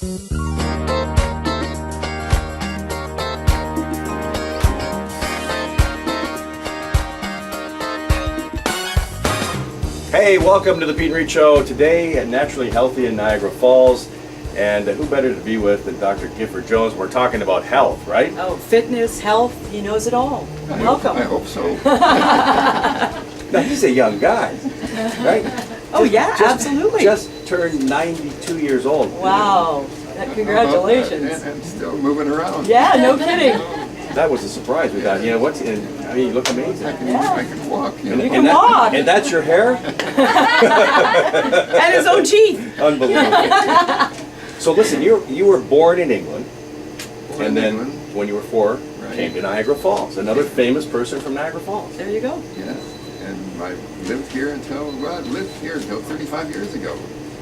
Hey, welcome to the Peet and Reet Show. Today, Naturally Healthy in Niagara Falls. And who better to be with than Dr. Gifford-Jones? We're talking about health, right? Oh, fitness, health, he knows it all. Welcome. I hope so. Now, he's a young guy, right? Oh, yeah, absolutely. Just turned 92 years old. Wow. Congratulations. And still moving around. Yeah, no kidding. That was a surprise. We thought, you know, what's in, I mean, you look amazing. I can walk. You know. You can walk. And that's your hair? And his own teeth. Unbelievable. So listen, you were born in England, and then when you were 4, came to Niagara Falls. Another famous person from Niagara Falls. There you go. Yes, and I lived here until 35 years ago.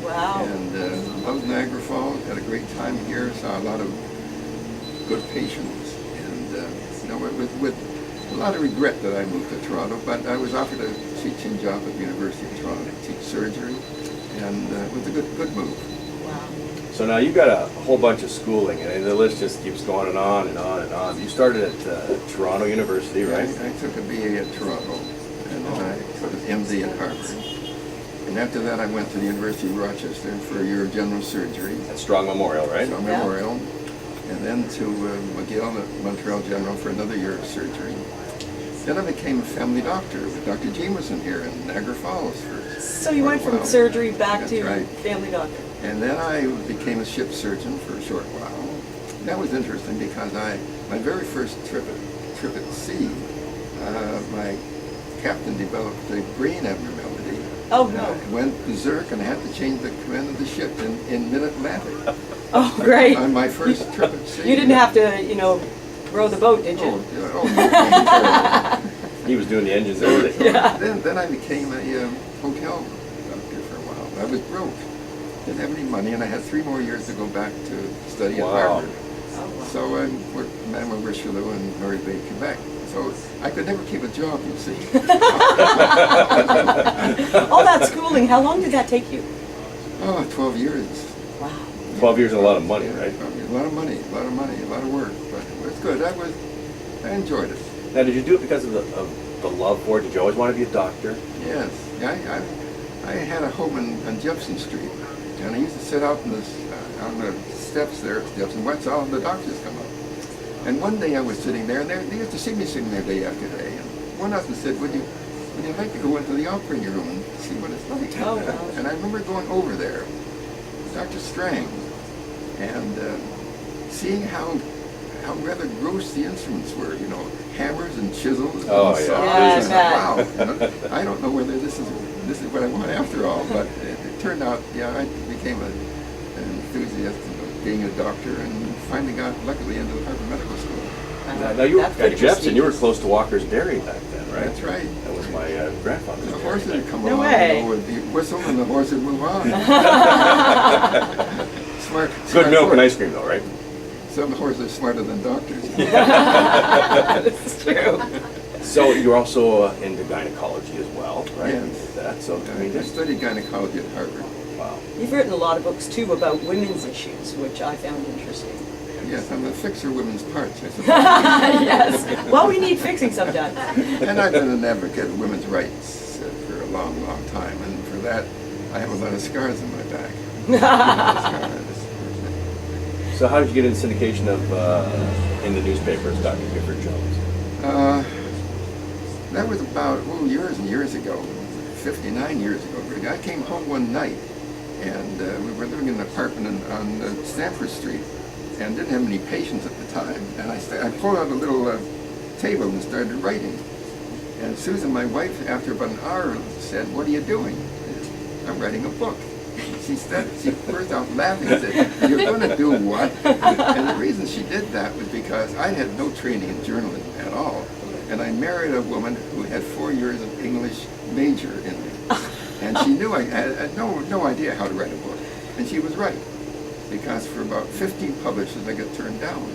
Wow. And loved Niagara Falls. Had a great time here. Saw a lot of good patients, and you know, with a lot of regret that I moved to Toronto. But I was offered a teaching job at the University of Toronto to teach surgery, and it was a good move. Wow. So now you've got a whole bunch of schooling, and the list just keeps going and on and on and on. You started at Toronto University, right? I took a BA at Toronto, and then I took an MD at Harvard. And after that, I went to the University of Rochester for a year of general surgery. At Strong Memorial, right? Strong Memorial. And then to McGill at Montreal General for another year of surgery. Then I became a family doctor with Dr. Jameson here in Niagara Falls. So you went from surgery back to family doctor. And then I became a ship surgeon for a short while. That was interesting because my very first trip at sea, my captain developed a brain abnormality. Oh no. Went berserk, and I had to change the command of the ship in mid-Atlantic. Oh, great. On my first trip at sea. You didn't have to, you know, row the boat, did you? He was doing the engines and everything. Yeah. Then I became a hotel doctor for a while. I was broke. Didn't have any money, and I had 3 more years to go back to study at Harvard. Oh, wow. So I worked at Manoa Richelieu and Murray Bay, Quebec. So I could never keep a job, you see. All that schooling, how long did that take you? Oh, 12 years. Wow. 12 years and a lot of money, right? A lot of money, a lot of work, but it was good. I enjoyed it. Now, did you do it because of the love for it? Did you always want to be a doctor? Yes. I had a home on Jefferson Street, and I used to sit out on the steps there at Jefferson, watch all the doctors come up. And one day I was sitting there, and they used to see me sitting there day after day. And one of them said, would you like to go into the operating room and see what it's like? Oh, wow. And I remember going over there, Dr. Strang, and seeing how rather gross the instruments were, you know, hammers and chisels and saws. Yeah, and wow, you know, I don't know whether this is what I want after all, but it turned out, yeah, I became an enthusiast of being a doctor, and finally got luckily into the Harvard Medical School. Now you were at Jefferson, you were close to Walker's Dairy back then, right? That's right. That was my grandfather's The dairy. horse would come No along, way. you know, with the whistle, and the horse would move on. Smart Good milk horse. and ice cream though, right? Some horses are smarter than doctors. This is true. So you're also into gynecology as well, right? Yes. So, I mean, I studied gynecology at Harvard. wow. You've written a lot of books too about women's issues, which I found interesting. Yes, I'm a fixer women's parts, I suppose. Yes. Well, we need fixing sometimes. And I've been an advocate of women's rights for a long, long time, and for that, I have a lot of scars on my back. So how did you get into syndication of in the newspapers, Dr. Gifford-Jones? That was about, years and years ago, 59 years ago. I came home one night, and we were living in an apartment on Stamford Street, and didn't have any patients at the time. And I pulled out a little table and started writing. And Susan, my wife, after about an hour, said, "What are you doing?" "I'm writing a book." She burst out laughing and said, "You're going to do what?" And the reason she did that was because I had no training in journalism at all. And I married a woman who had 4 years of English major in me. And she knew I had no idea how to write a book. And she was right. Because for about 15 publishers I got turned down.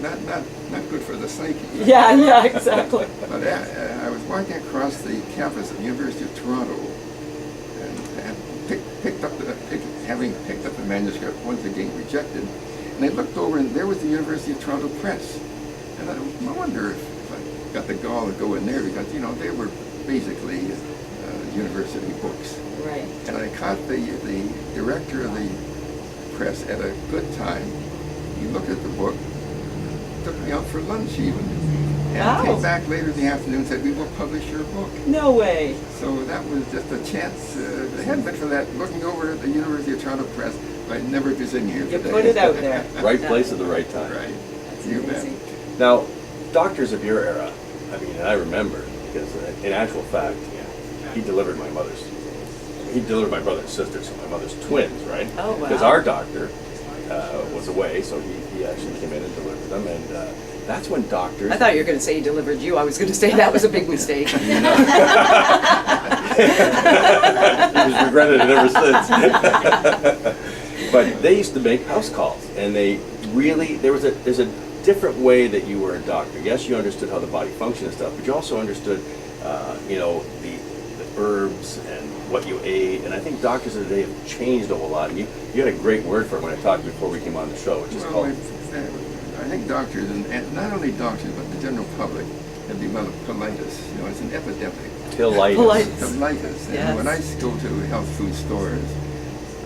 Not good for the psyche. Yeah, exactly. But I was walking across the campus of the University of Toronto, and having picked up a manuscript once again rejected. And I looked over, and there was the University of Toronto Press. And I wonder if I got the gall to go in there, because, they were basically university books. Right. And I caught the director of the press at a good time. He looked at the book, took me out for lunch even, and came back later in the afternoon and said, "We will publish your book." No way. So that was just a chance. If it hadn't been for that, looking over at the University of Toronto Press, I'd never be sitting here You today. put it out there. Right place at the right time. Right. That's You bet. amazing. Now, doctors of your era, I mean, I remember, because in actual fact, he delivered my brother and sister, so my mother's twins, right? Oh, wow. Because our doctor was away, so he actually came in and delivered them, and that's when doctors... I thought you were going to say he delivered you. I was going to say that was a big mistake. He's regretted it ever since. But they used to make house calls, and they really, there's a different way that you were a doctor. Yes, you understood how the body functioned and stuff, but you also understood, the herbs and what you ate. And I think doctors of the day have changed a whole lot. And you had a great word for it when I talked before we came on the show, which is called... I think doctors, and not only doctors, but the general public, have developed colitis. It's an epidemic. Colitis. Colitis. And Yes. when I go to health food stores,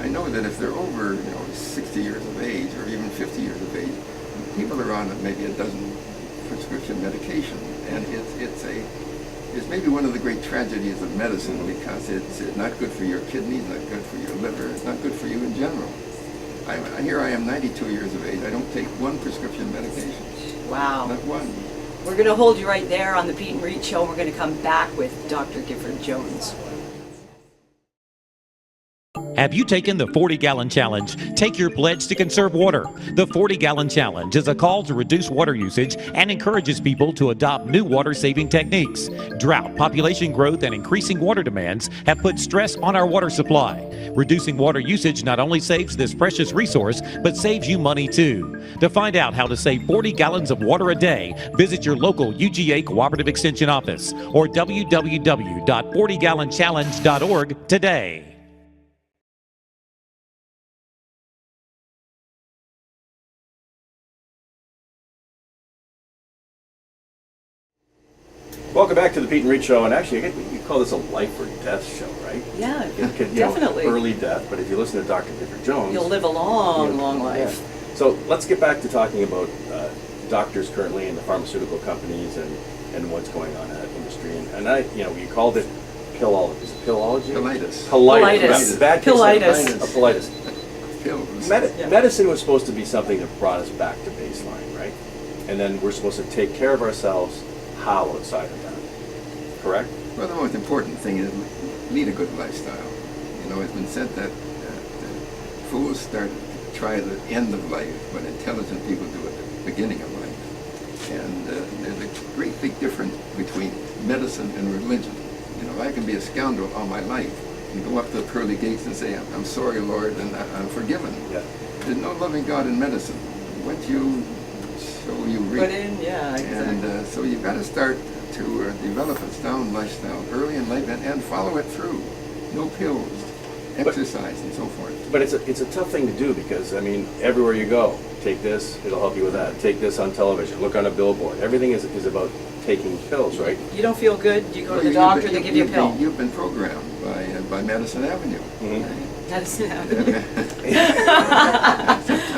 I know that if they're over 60 years of age or even 50 years of age, people are on maybe a dozen prescription medication, and it's maybe one of the great tragedies of medicine, because it's not good for your kidneys, not good for your liver, it's not good for you in general. Here I am, 92 years of age. I don't take one prescription medication. Wow. Not one. We're going to hold you right there on the Peet and Reet Show. We're going to come back with Dr. Gifford-Jones. Have you taken the 40-gallon challenge? Take your pledge to conserve water. The 40-gallon challenge is a call to reduce water usage and encourages people to adopt new water-saving techniques. Drought, population growth, and increasing water demands have put stress on our water supply. Reducing water usage not only saves this precious resource, but saves you money too. To find out how to save 40 gallons of water a day, visit your local UGA Cooperative Extension office or www.40gallonchallenge.org today. Welcome back to the Peet and Reet Show, and actually, you call this a life or death show, right? Yeah, It could, definitely. Early death, but if you listen to Dr. Gifford-Jones... You'll live a long, long life. Yeah. So let's get back to talking about doctors currently and the pharmaceutical companies and what's going on in that industry. And you called it pillology. Is it pillology? Colitis. Colitis. Bad case Colitis. of colitis. Pills. Medicine was supposed to be something that brought us back to baseline, right? And then we're supposed to take care of ourselves how outside of that. Correct? Well, the most important thing is lead a good lifestyle. It's been said that fools try the end of life, but intelligent people do it at the beginning of life. And there's a great big difference between medicine and religion. I can be a scoundrel all my life and go up to the pearly gates and say, "I'm sorry, Lord, and I'm forgiven." Yeah. There's no loving God in medicine. What you sow, you reap. Put in, yeah, exactly. And so you've got to start to develop a sound lifestyle early in life and follow it through. No pills, exercise, and so forth. But it's a tough thing to do because, everywhere you go, take this, it'll help you with that. Take this on television, look on a billboard. Everything is about taking pills, right? You don't feel good, you go to the doctor, they give you a pill. You've been programmed by Madison Avenue. Mm-hmm. Madison Avenue.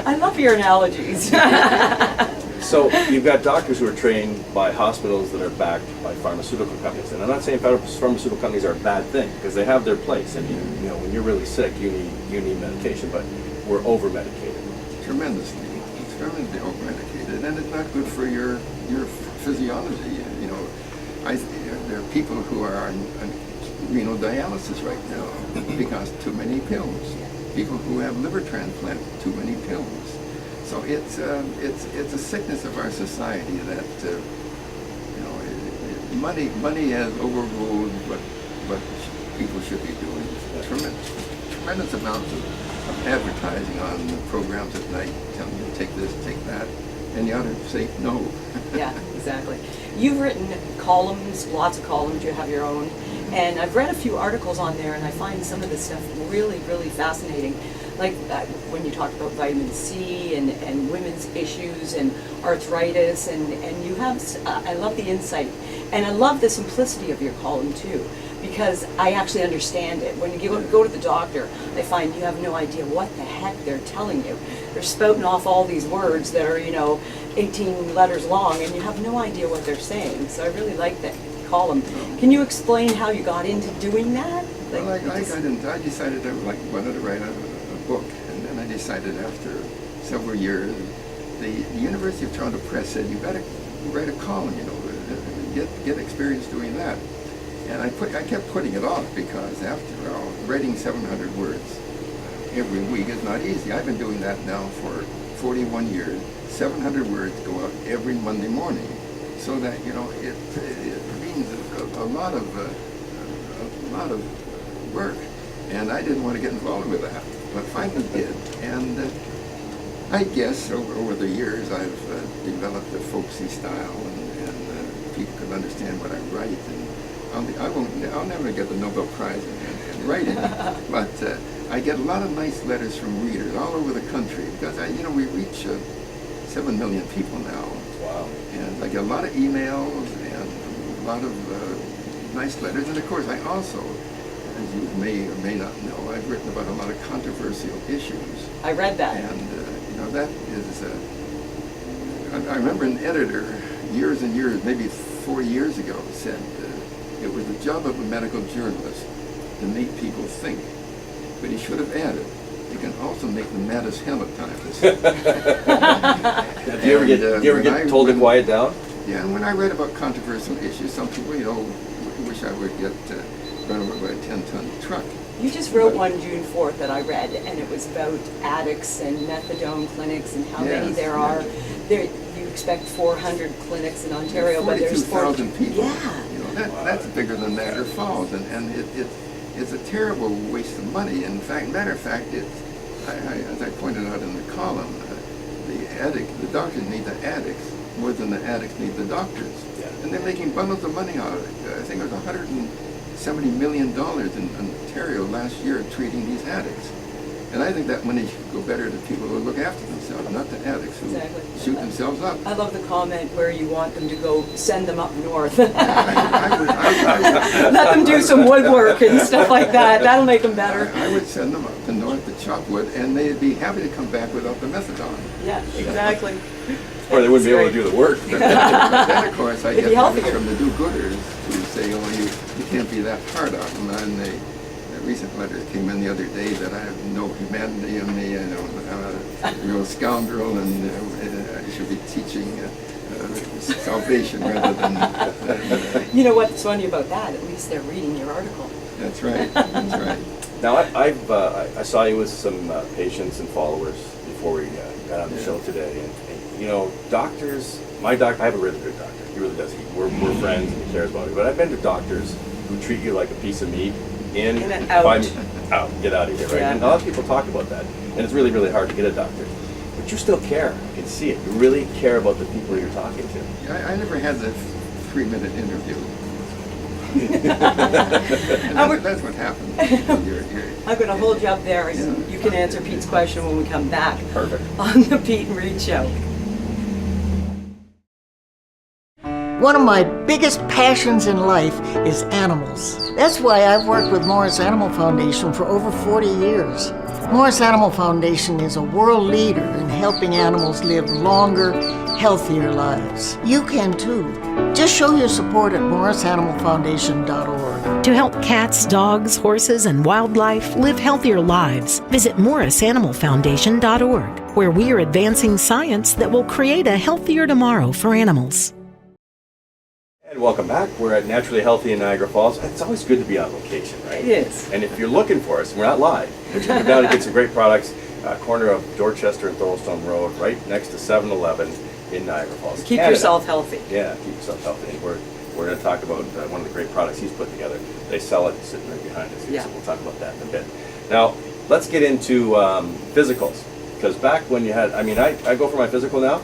I love your analogies. So you've got doctors who are trained by hospitals that are backed by pharmaceutical companies. And I'm not saying pharmaceutical companies are a bad thing, because they have their place. And when you're really sick, you need medication, but we're over-medicated. Tremendously over-medicated, and it's not good for your physiology. There are people who are on renal dialysis right now because too many pills. People who have liver transplant, too many pills. So it's a sickness of our society that money has overruled what people should be doing. Tremendous amounts of advertising on the programs at night, telling you take this, take that, and you ought to say no. Yeah, exactly. You've written columns, lots of columns. You have your own. And I've read a few articles on there, and I find some of this stuff really, really fascinating. Like when you talk about vitamin C and women's issues and arthritis, and you have, I love the insight. And I love the simplicity of your column too, because I actually understand it. When you go to the doctor, I find you have no idea what the heck they're telling you. They're spouting off all these words that are, 18 letters long, and you have no idea what they're saying. So I really like that column. Can you explain how you got into doing that? Well, I decided I wanted to write a book, and then I decided after several years, the University of Toronto Press said, you got to write a column, get experience doing that. And I kept putting it off because after all, writing 700 words every week is not easy. I've been doing that now for 41 years. 700 words go out every Monday morning, so that it means a lot of work, and I didn't want to get involved with that, but finally did. And I guess over the years I've developed a folksy style, and people can understand what I write. And I'll never get the Nobel Prize in writing, but I get a lot of nice letters from readers all over the country, because we reach 7 million people now. Wow. And I get a lot of emails and a lot of nice letters. And of course, I also, as you may or may not know, I've written about a lot of controversial issues. I read that. And that is, I remember an editor years and years, maybe 4 years ago, said it was the job of a medical journalist to make people think. But he should have added, you can also make them mad as hell at times. Do you ever get told to quiet down? Yeah, and when I read about controversial issues, some people, wish I would get run over by a 10-ton truck. You just wrote one June 4th that I read, and it was about addicts and methadone clinics and how many there are. There, you expect 400 clinics in Ontario, but there's 42,000 people. Yeah. That's bigger than Niagara Falls, and it's a terrible waste of money. In fact, matter of fact, as I pointed out in the column, the doctors need the addicts more than the addicts need the doctors. Yeah. And they're making bundles of money out of it. I think it was $170 million in Ontario last year treating these addicts. And I think that money should go better to people who look after themselves, not to addicts who shoot themselves up. I love the comment where you want them to go send them up north. Let them do some woodwork and stuff like that. That'll make them better. I would send them up to north to chop wood, and they'd be happy to come back without the methadone. Yeah, exactly. Or they wouldn't be able to do the work. But then, of course, I It'd get be letters healthier. from the do-gooders who say, you can't be that hard on them. And the recent letters came in the other day that I have no humanity in me, I'm a real scoundrel, and I should be teaching salvation rather than... You know what's funny about that? At least they're reading your article. That's right, that's right. Now, I saw you with some patients and followers before we got on the show today, and doctors, my doctor, I have a really good doctor. He really does. We're friends, and he cares about me. But I've been to doctors who treat you like a piece of meat, in and out. Out, get out of here, right? Yeah. And a lot of people talk about that, and it's really, really hard to get a doctor. But you still care. I can see it. You really care about the people you're talking to. I never had the 3-minute interview. That's what happened. I'm going to hold you up there, and you can answer Pete's question when we come back. Perfect. On the Peet and Reet Show. One of my biggest passions in life is animals. That's why I've worked with Morris Animal Foundation for over 40 years. Morris Animal Foundation is a world leader in helping animals live longer, healthier lives. You can too. Just show your support at morrisanimalfoundation.org. To help cats, dogs, horses, and wildlife live healthier lives, visit morrisanimalfoundation.org, where we are advancing science that will create a healthier tomorrow for animals. And welcome back. We're at Naturally Healthy in Niagara Falls. It's always good to be on location, right? It is. And if you're looking for us, we're not live. We're coming down to get some great products. Corner of Dorchester and Thorlstone Road, right next to 7-Eleven in Niagara Falls. Keep Canada. yourself healthy. Yeah, keep yourself healthy. And we're going to talk about one of the great products he's put together. They sell it sitting right behind us here, Yeah. so we'll talk about that in a bit. Now, let's get into physicals. Because back when you had, I go for my physical now.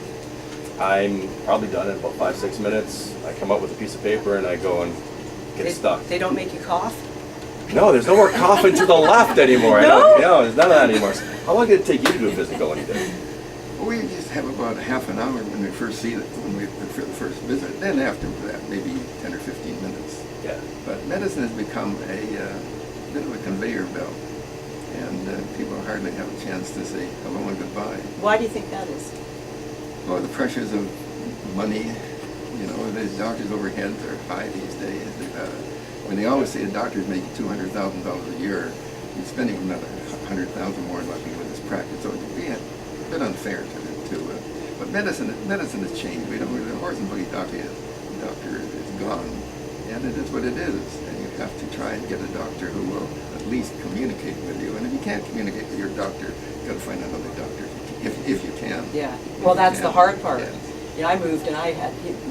I'm probably done in about 5-6 minutes. I come up with a piece of paper and I go and gets stuck. They don't make you cough? No, there's no more coughing to the left anymore. No? No, there's none of that anymore. How long did it take you to do a physical any day? We just have about a half an hour when we first see it, for the first visit. Then after that, maybe 10 or 15 minutes. Yeah. But medicine has become a bit of a conveyor belt, and people hardly have a chance to say hello and goodbye. Why do you think that is? Well, the pressures of money, you know, the doctors' overheads are high these days. When they always say a doctor's making $200,000 a year, he's spending another $100,000 more lucky with his practice. So it'd be a bit unfair to but medicine has changed. We don't really, the horse and buggy doctor is gone, and it is what it is. And you have to try and get a doctor who will at least communicate with you. And if you can't communicate with your doctor, you've got to find another doctor if you can. Yeah. Well, that's the hard part. Yes. You know, I moved and I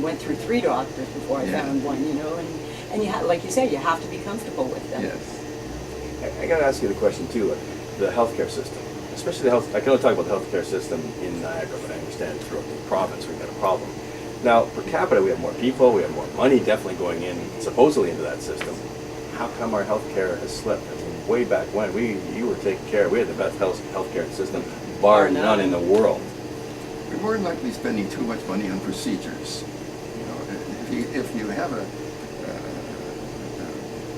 went through 3 doctors before I found one. You know, and you like you say, you have to be comfortable with them. Yes. I got to ask you the question too. The healthcare system, especially the health. I can only talk about the healthcare system in Niagara, but I understand throughout the province we've got a problem. Now, per capita, we have more people, we have more money definitely going in, supposedly into that system. How come our healthcare has slipped? I mean, way back when, you were taken care of. We had the best healthcare system, bar none in the world. We're more than likely spending too much money on procedures. You know, if you have a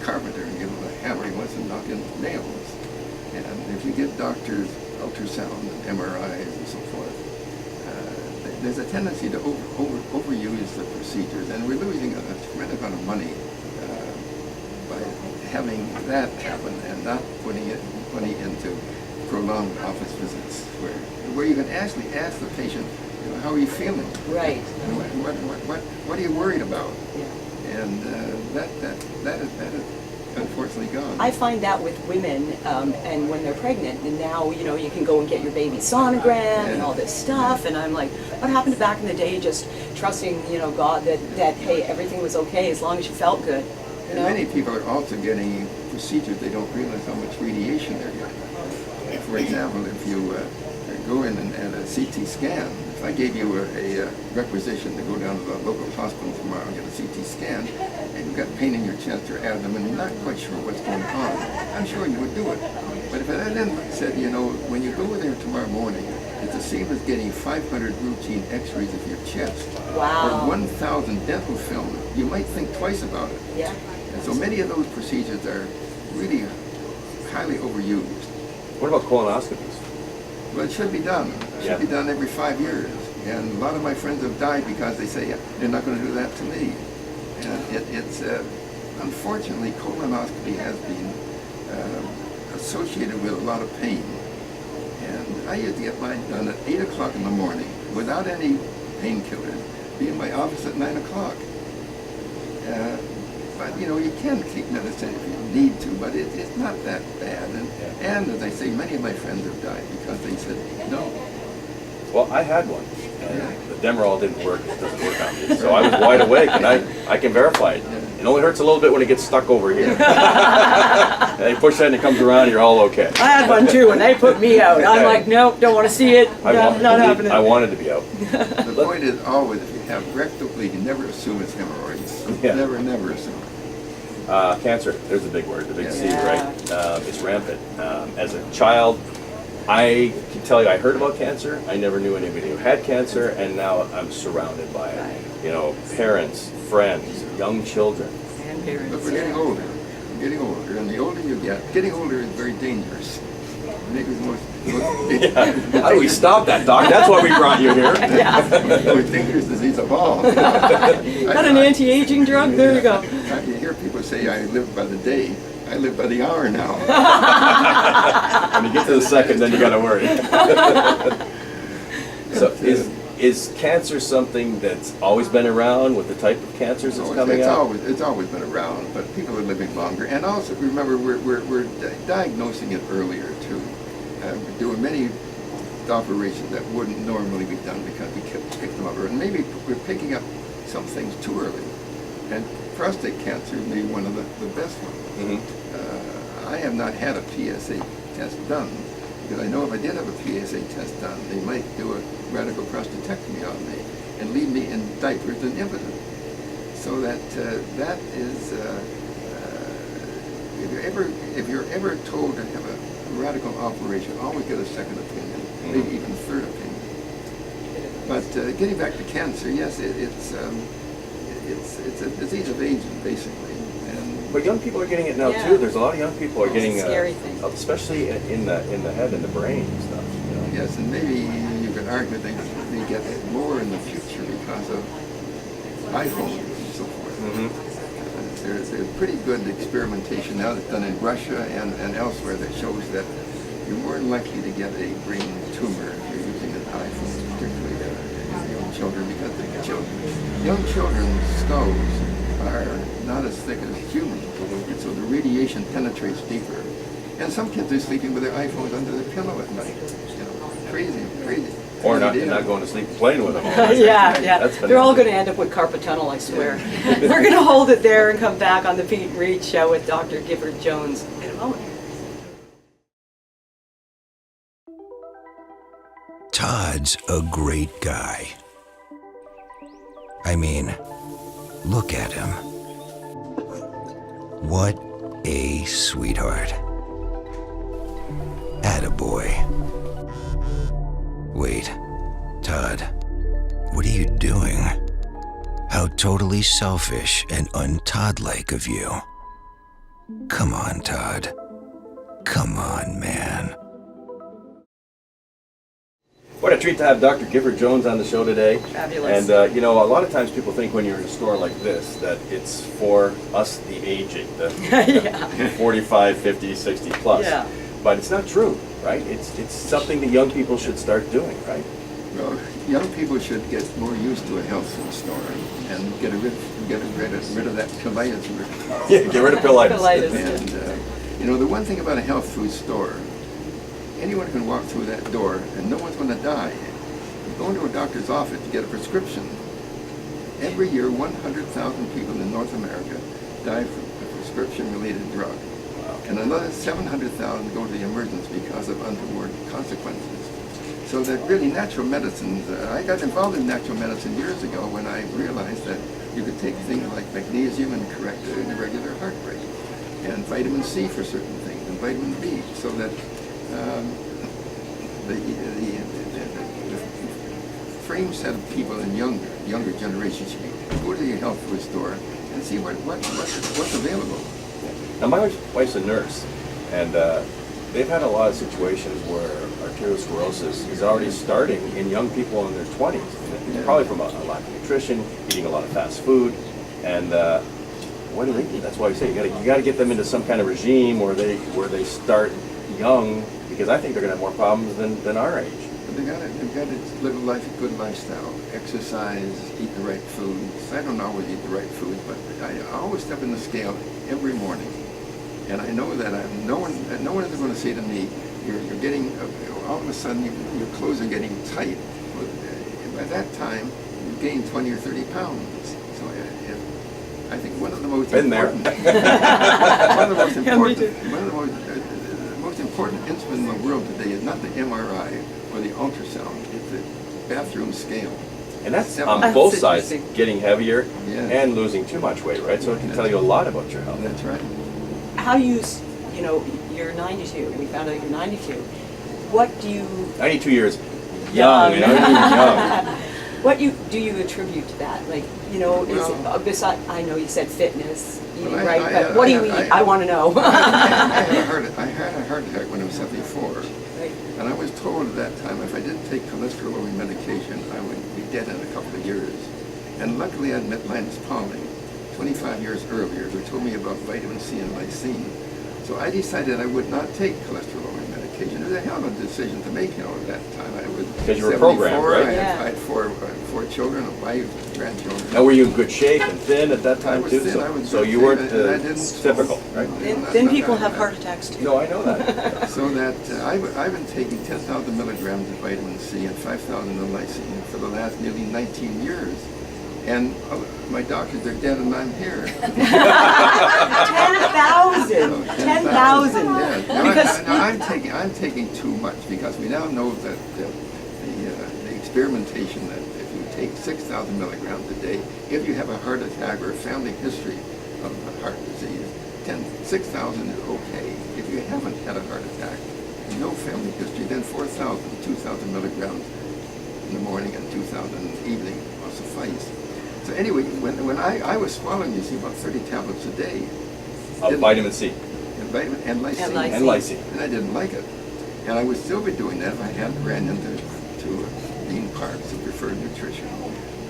carpenter and give him a hammer, he wants to knock in nails. And if you get doctors ultrasound and MRIs and so forth, there's a tendency to overuse the procedures, and we're losing a tremendous amount of money by having that happen and not putting money into prolonged office visits, where you can actually ask the patient, you know, how are you feeling? Right. What are you worried about? Yeah. And that is unfortunately gone. I find that with women, and when they're pregnant, and now, you know, you can go and get your baby sonogram and all this stuff, and I'm like, what happened to back in the day, just trusting, you know, God that hey, everything was okay as long as you felt good, you know? And many people are also getting procedures, they don't realize how much radiation they're getting. For example, if you go in and add a CT scan, if I gave you a requisition to go down to the local hospital tomorrow and get a CT scan, and you've got pain in your chest or abdomen, you're not quite sure what's going on, I'm sure you would do it. But if I then said, you know, when you go there tomorrow morning, it's the same as getting 500 routine x-rays of your chest, Wow. or 1,000 dental film, you might think twice about it. Yeah. And so many of those procedures are really highly overused. What about colonoscopies? Well, it should be done. It should be done every 5 years. And a lot of my friends have died because they say, they're not going to do that to me. And it's unfortunately, colonoscopy has been associated with a lot of pain. And I used to get mine done at 8 o'clock in the morning without any painkillers, be in my office at 9 o'clock. But you know, you can take medicine if you need to, but it's not that bad. And as I say, many of my friends have died because they said no. Well, I had one, and the Demerol didn't work. It doesn't work on me, so I was wide awake, and I can verify it. It only hurts a little bit when it gets stuck over here. And you push that and it comes around, and you're all okay. I had one too, and they put me out. I'm like, nope, don't want to see it. Not happening. I wanted to be out. The point is always, if you have rectal bleeding, never assume it's hemorrhoids. Yeah. Never assume. Cancer, there's the big word, the big C, Yeah. right? It's rampant. As a child, I can tell you, I heard about cancer. I never knew anybody who had cancer, and now I'm surrounded by it. You know, parents, friends, young children. And parents. But we're getting older. We're getting older, and the older you get, getting older is very dangerous. Maybe the most How do we stop that, Doc? That's why we brought you here. most dangerous disease of all. Got an anti-aging drug? There you go. You hear people say, I live by the day. I live by the hour now. When you get to the second, then you got to worry. So is cancer something that's always been around with the type of cancers that's coming out? It's always been around, but people are living longer. And also, remember, we're diagnosing it earlier, too. We're doing many operations that wouldn't normally be done because we picked them up early. And maybe we're picking up some things too early. And prostate cancer may be one of the best ones. I have not had a PSA test done, because I know if I did have a PSA test done, they might do a radical prostatectomy on me and leave me in diapers and impotent. So that is if you're ever told to have a radical operation, always get a second opinion, maybe even third opinion. But getting back to cancer, yes, it's a disease of aging, basically. But young people are getting it now Yeah. too. There's a lot of young people are It's getting, a scary thing. especially in the head and the brain and stuff. You know? Yes, and maybe you could argue they get more in the future because of iPhones and so forth. There's pretty good experimentation now that's done in Russia and elsewhere that shows that you're more likely to get a brain tumor if you're using an iPhone, particularly in young children, because young children's skulls are not as thick as humans, and so the radiation penetrates deeper. And some kids are sleeping with their iPhones under their pillow at night. You know, crazy. Or not going to sleep and playing with them. Yeah. That's They're all going to end up with carpal tunnel, I swear. We're going to hold it there and come back on the Peet and Reet Show with Dr. Gifford-Jones in a moment. Todd's a great guy. I mean, look at him. What a sweetheart. Attaboy. Wait, Todd, what are you doing? How totally selfish and un-Todd-like of you. Come on, Todd. Come on, man. What a treat to have Dr. Gifford-Jones on the show today. Fabulous. And you know, a lot of times people think when you're in a store like this that it's for us, the aging, the 45, 50, 60 plus. Yeah. But it's not true, right? It's something that young people should start doing, right? Well, young people should get more used to a health food store and get rid of that colitis. Yeah, get rid of pillitis. And you know, the one thing about a health food store, anyone can walk through that door and no one's going to die. You go into a doctor's office to get a prescription. Every year, 100,000 people in North America die from a prescription-related drug. And another 700,000 go to the emergency because of untoward consequences. So that really natural medicines, I got involved in natural medicine years ago when I realized that you could take things like magnesium and correct an irregular heart rate, and vitamin C for certain things, and vitamin B, so that the frame set of people in younger generations should go to your health food store and see what's available. Now my wife's a nurse, and they've had a lot of situations where arteriosclerosis is already starting in young people in their 20s, and probably from a lack of nutrition, eating a lot of fast food, and what do they do? That's why we say you got to get them into some kind of regime where they start young, because I think they're going to have more problems than our age. But they've got to live a good lifestyle, exercise, eat the right foods. I don't always eat the right foods, but I always step in the scale every morning. And I know that no one is going to say to me, you're getting, all of a sudden your clothes are getting tight. By that time, you gain 20 or 30 pounds. So I think one of the most important, most important instrument in the world today is not the MRI or the ultrasound, it's the bathroom scale. And that's on both sides, getting heavier Yeah. and losing too much weight, right? So it can tell you a lot about your health. That's right. How you know, you're 92. We found out you're 92. What do you... 92 years young, you know, young. What do you attribute to that? Like, you know, is it, besides, I know you said fitness, eating right, but what do you eat? I want to know. I had a heart attack when I was 74. Right. And I was told at that time if I didn't take cholesterol-lowering medication, I would be dead in a couple of years. And luckily I'd met Linus Pauling 25 years earlier, who told me about vitamin C and lysine. So I decided I would not take cholesterol-lowering medication. It was a hell of a decision to make, you know, at that time. I was Because you were 74, programmed, right? I had four children, a wife, grandchildren. Now, were you in good shape and thin at that time I was too? thin, So you weren't and I didn't typical, smoke. right? Then people have heart attacks too. No, I know that. So that I've been taking 10,000 milligrams of vitamin C and 5,000 of lysine for the last nearly 19 years. And my doctors are dead and I'm here. 10,000! 10,000! Yeah. Because I'm taking too much because we now know that the experimentation that if you take 6,000 milligrams a day, if you have a heart attack or a family history of heart disease, 6,000 is okay. If you haven't had a heart attack, no family history, then 4,000, 2,000 milligrams in the morning and 2,000 in the evening will suffice. So anyway, when I was swallowing, you see, about 30 tablets a day. Of vitamin C. And vitamin and lysine. And lysine. And I didn't like it. And I would still be doing that if I hadn't ran into Dean Parks of Preferred Nutrition,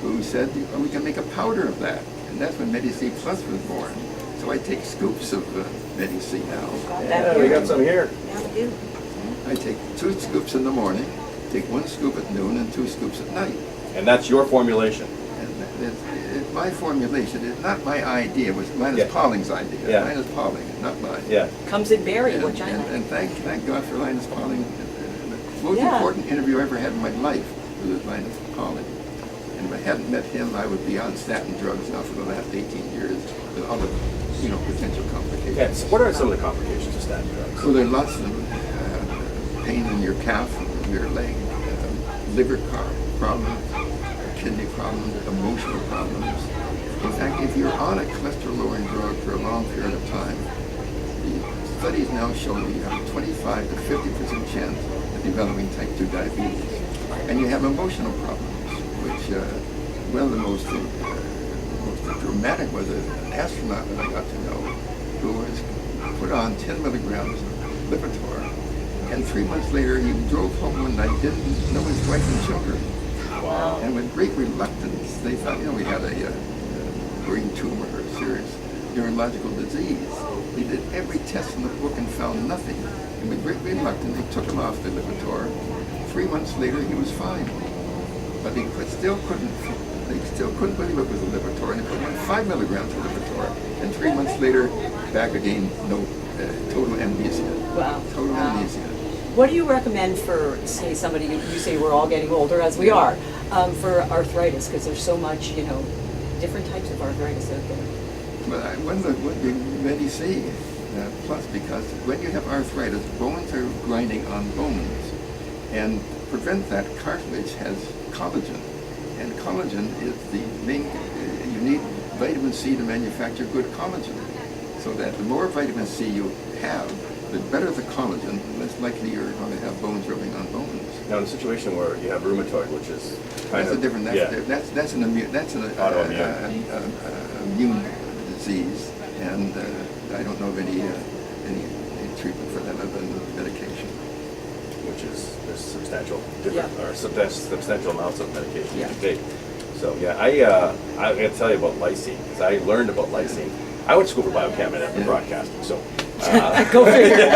who said, oh, we can make a powder of that. And that's when Medi-C Plus was born. So I take scoops of Medi-C now. Yeah, we got some here. Yeah, we do. I take 2 scoops in the morning, take 1 scoop at noon, and 2 scoops at night. And that's your formulation. And it's my formulation. It's not my idea. It was Linus Yeah. Pauling's idea. Yeah. Linus Pauling, not mine. Yeah. Comes in berry, And, which I like. and thank God for Linus Pauling. The most Yeah. important interview I ever had in my life was with Linus Pauling. And if I hadn't met him, I would be on statin drugs now for the last 18 years with all the, potential complications. Yeah, so what are some of the complications of statin drugs? So there are lots of them. Pain in your calf, your leg, liver problems, kidney problems, emotional problems. In fact, if you're on a cholesterol-lowering drug for a long period of time, the studies now show that you have a 25 to 50% chance of developing type 2 diabetes. And you have emotional problems, which one of the most dramatic was an astronaut that I got to know who was put on 10 milligrams of Lipitor. And 3 months later, he drove home one night, didn't know his wife and children. Wow. And with great reluctance, they thought, we had a brain tumor or a serious neurological disease. He did every test in the book and found nothing. And with great reluctance, they took him off the Lipitor. 3 months later, he was fine. But they still couldn't believe it was a Lipitor, and they put him on 5 milligrams of Lipitor. And 3 months later, back again, total amnesia. Wow. Total amnesia. What do you recommend for, say, somebody, you say we're all getting older, as we are, for arthritis, because there's so much, different types of arthritis out there? Well, one would be Medi-C Plus, because when you have arthritis, bones are grinding on bones. And to prevent that, cartilage has collagen. And collagen is the main, you need vitamin C to manufacture good collagen. So that the more vitamin C you have, the better the collagen, the less likely you're going to have bones rubbing on bones. Now, in a situation where you have rheumatoid, which is kind That's of a different. That's an immune. That's an immune disease, and I don't know of any treatment for that other than medication. which is there's substantial different or substantial amounts of medication you can take. So yeah, I got to tell you about lysine because I learned about lysine. I went to school for biochem and broadcasting, so. Go figure.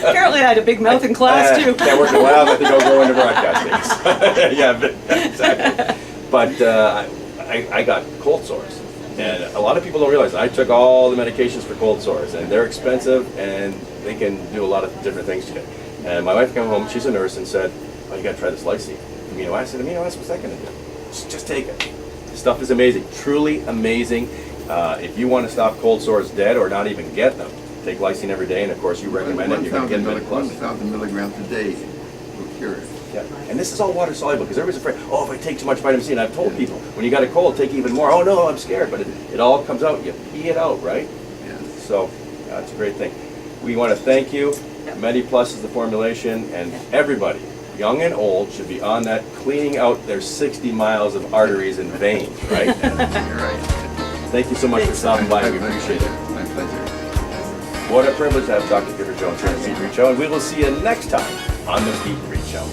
Apparently I had a big mouth in class too. Can't work in a lab, I think I'll go into broadcasting. Yeah, exactly. But I got cold sores. And a lot of people don't realize I took all the medications for cold sores, and they're expensive, and they can do a lot of different things to you. And my wife came home, she's a nurse, and said, "Oh, you got to try this lysine." Amino acid, what's that going to do? Just take it. The stuff is amazing, truly amazing. If you want to stop cold sores dead or not even get them, take lysine every day, and of course you recommend it. You're going to get Med Plus. 1,000 milligrams a day will cure it. Yeah. And this is all water soluble because everybody's afraid, oh, if I take too much vitamin C, and I've told people, when you got a cold, take even more. Oh no, I'm scared, but it all comes out, you pee it out, right? Yeah. So, it's a great thing. We want to thank you. Medi Plus is the formulation, and everybody, young and old, should be on that, cleaning out their 60 miles of arteries and veins, right? You're right. Thank you so much for stopping by, we appreciate it. My pleasure. What a privilege to have Dr. Gifford-Jones here on the Peet Reet Show, and we will see you next time on the Peet Reet Show.